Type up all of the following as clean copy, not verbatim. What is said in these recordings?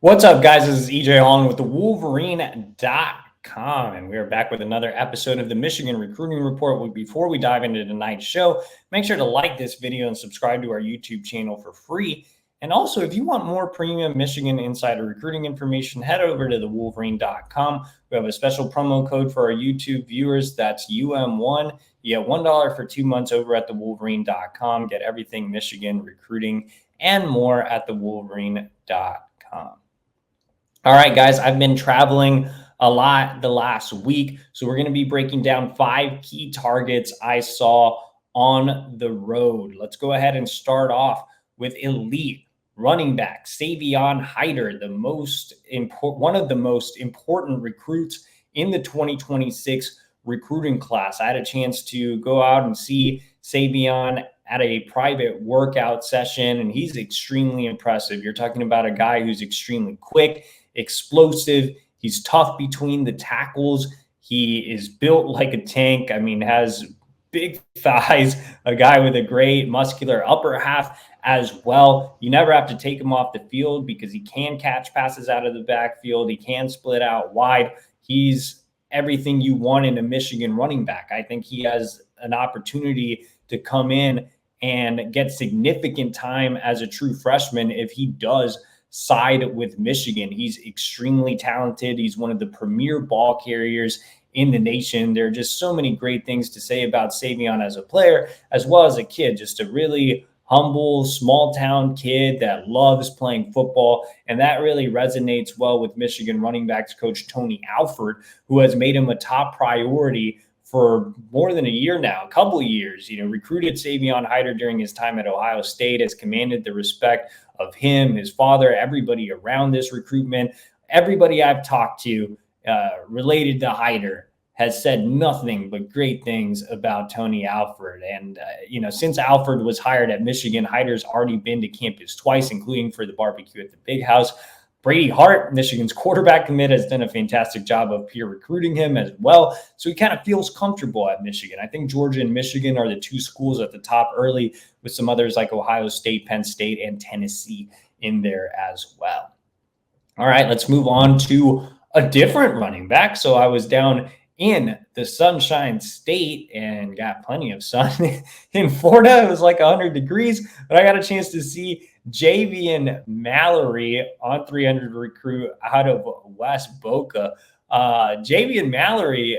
What's up, guys? This is EJ Holland with the Wolverine.com, and we are back with another episode of the Michigan Recruiting Report. But before we dive into tonight's show, make sure to like this video and subscribe to our YouTube channel for free. And also, if you want more premium Michigan insider recruiting information, head over to the Wolverine.com. We have a special promo code for our YouTube viewers. That's UM1. You get $1 for 2 months over at the Wolverine.com. Get everything Michigan recruiting and more at the Wolverine.com. All right, guys, I've been traveling a lot the last week, so we're going to be breaking down 5 key targets I saw on the road. Let's go ahead and start off with elite running back Savon Haider, one of the most important recruits in the 2026 recruiting class. I had a chance to go out and see Savon at a private workout session, and he's extremely impressive. You're talking about a guy who's extremely quick, explosive. He's tough between the tackles. He is built like a tank. I mean, has big thighs, a guy with a great muscular upper half as well. You never have to take him off the field because he can catch passes out of the backfield. He can split out wide. He's everything you want in a Michigan running back. I think he has an opportunity to come in and get significant time as a true freshman if he does side with Michigan. He's extremely talented. He's one of the premier ball carriers in the nation. There are just so many great things to say about Savon as a player, as well as a kid, just a really humble, small town kid that loves playing football. And that really resonates well with Michigan running backs coach Tony Alford, who has made him a top priority for more than a year now, a couple of years. Recruited Savon Haider during his time at Ohio State, has commanded the respect of him, his father, everybody around this recruitment. Everybody I've talked to related to Haider has said nothing but great things about Tony Alford. And, since Alford was hired at Michigan, Haider's already been to campus twice, including for the barbecue at the Big House. Brady Hart, Michigan's quarterback commit, has done a fantastic job of peer recruiting him as well. So he kind of feels comfortable at Michigan. I think Georgia and Michigan are the 2 schools at the top early, with some others like Ohio State, Penn State, and Tennessee in there as well. All right, let's move on to a different running back. So I was down in the Sunshine State and got plenty of sun in Florida. It was like 100 degrees, but I got a chance to see Javen Mallerie on 300 recruit out of West Boca. Javen Mallerie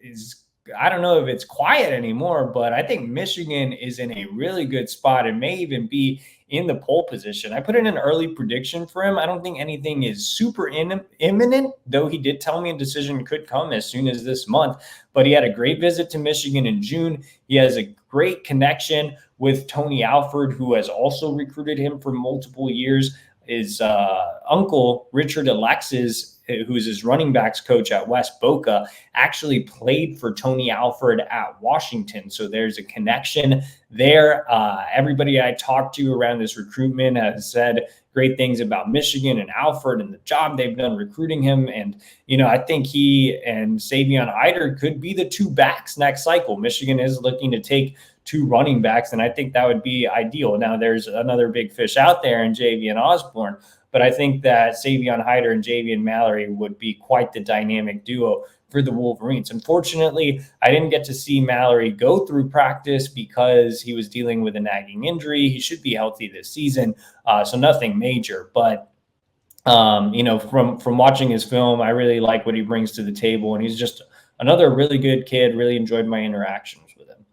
is, I don't know if it's quiet anymore, but I think Michigan is in a really good spot and may even be in the pole position. I put in an early prediction for him. I don't think anything is super imminent, though he did tell me a decision could come as soon as this month. But he had a great visit to Michigan in June. He has a great connection with Tony Alford, who has also recruited him for multiple years. His uncle, Richard Alexis, who's his running backs coach at West Boca, actually played for Tony Alford at Washington. So there's a connection there. Everybody I talked to around this recruitment has said great things about Michigan and Alford and the job they've done recruiting him. And, I think he and Savon Haider could be the 2 backs next cycle. Michigan is looking to take 2 running backs, and I think that would be ideal. Now, there's another big fish out there in Javian Osborne, but I think that Savon Haider and Javen Mallerie would be quite the dynamic duo for the Wolverines. Unfortunately, I didn't get to see Mallerie go through practice because he was dealing with a nagging injury. He should be healthy this season, so nothing major. But, from watching his film, I really like what he brings to the table, and he's just another really good kid. Really enjoyed my interactions with him.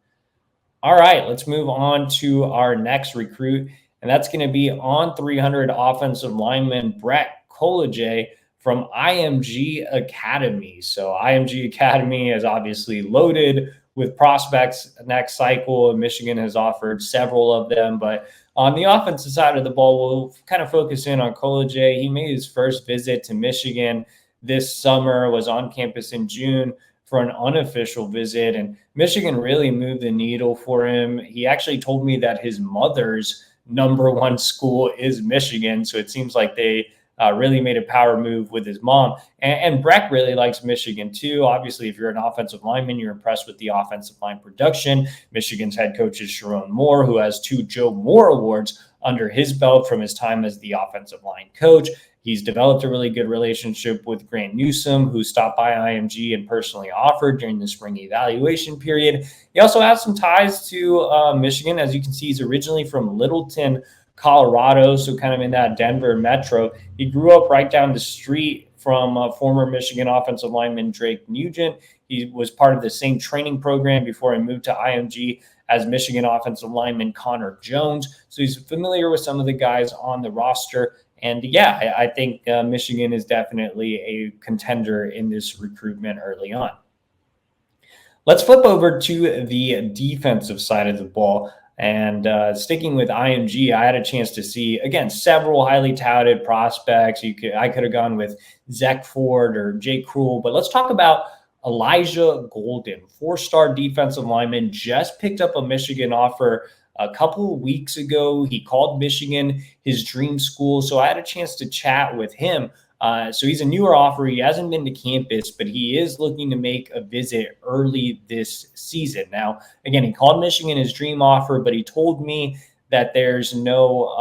All right, let's move on to our next recruit, and that's going to be on 300 offensive lineman Brett Collegier from IMG Academy. So IMG Academy is obviously loaded with prospects next cycle, and Michigan has offered several of them. But on the offensive side of the ball, we'll kind of focus in on Collegier. He made his first visit to Michigan this summer, was on campus in June for an unofficial visit, and Michigan really moved the needle for him. He actually told me that his mother's #1 school is Michigan, so it seems like they really made a power move with his mom. And Breck really likes Michigan too. Obviously, if you're an offensive lineman, you're impressed with the offensive line production. Michigan's head coach is Sharon Moore, who has 2 Joe Moore Awards under his belt from his time as the offensive line coach. He's developed a really good relationship with Grant Newsome, who stopped by IMG and personally offered during the spring evaluation period. He also has some ties to Michigan. As you can see, he's originally from Littleton, Colorado, so kind of in that Denver metro. He grew up right down the street from former Michigan offensive lineman Drake Nugent. He was part of the same training program before he moved to IMG as Michigan offensive lineman Connor Jones. So he's familiar with some of the guys on the roster. And yeah, I think Michigan is definitely a contender in this recruitment early on. Let's flip over to the defensive side of the ball. And sticking with IMG, I had a chance to see, again, several highly touted prospects. I could have gone with Zach Ford or Jake Krull, but let's talk about Elijah Golden, 4-star defensive lineman, just picked up a Michigan offer a couple of weeks ago. He called Michigan his dream school, so I had a chance to chat with him. So he's a newer offer. He hasn't been to campus, but he is looking to make a visit early this season. Now, again, he called Michigan his dream offer, but he told me that there's no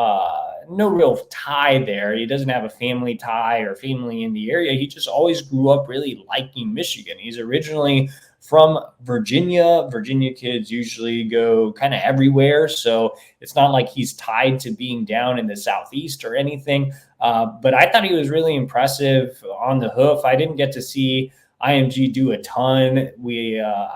real tie there. He doesn't have a family tie or family in the area. He just always grew up really liking Michigan. He's originally from Virginia. Virginia kids usually go kind of everywhere, so it's not like he's tied to being down in the Southeast or anything. But I thought he was really impressive on the hoof. I didn't get to see IMG do a ton.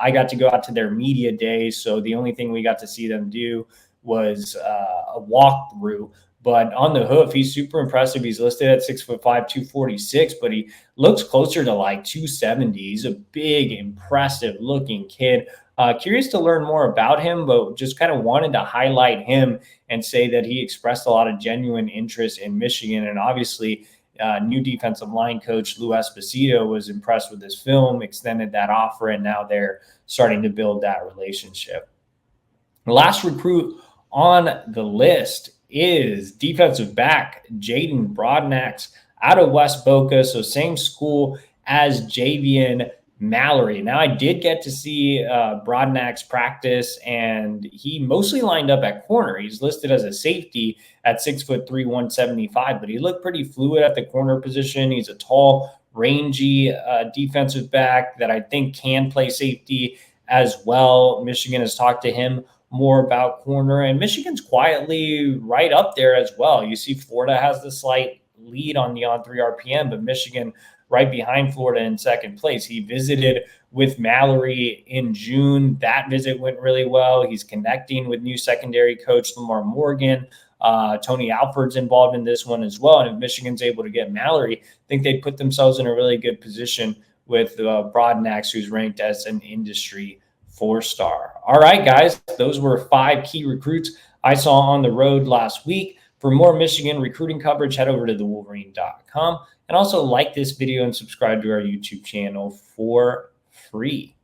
I got to go out to their media day, so the only thing we got to see them do was a walkthrough. But on the hoof, he's super impressive. He's listed at 6'5", 246, but he looks closer to like 270. He's a big, impressive looking kid. Curious to learn more about him, but just kind of wanted to highlight him and say that he expressed a lot of genuine interest in Michigan. And obviously, new defensive line coach Lou Esposito was impressed with his film, extended that offer, and now they're starting to build that relationship. The last recruit on the list is defensive back Jaden Broadnax out of West Boca, so same school as Javen Mallerie. Now, I did get to see Broadnax practice, and he mostly lined up at corner. He's listed as a safety at 6'3", 175, but he looked pretty fluid at the corner position. He's a tall, rangy defensive back that I think can play safety as well. Michigan has talked to him more about corner, and Michigan's quietly right up there as well. You see Florida has the slight lead on the on-3 RPM, but Michigan right behind Florida in second place. He visited with Mallerie in June. That visit went really well. He's connecting with new secondary coach Lamar Morgan. Tony Alford's involved in this one as well. And if Michigan's able to get Mallerie, I think they'd put themselves in a really good position with Broadnax, who's ranked as an industry 4-star. All right, guys, those were 5 key recruits I saw on the road last week. For more Michigan recruiting coverage, head over to thewolverine.com and also like this video and subscribe to our YouTube channel for free.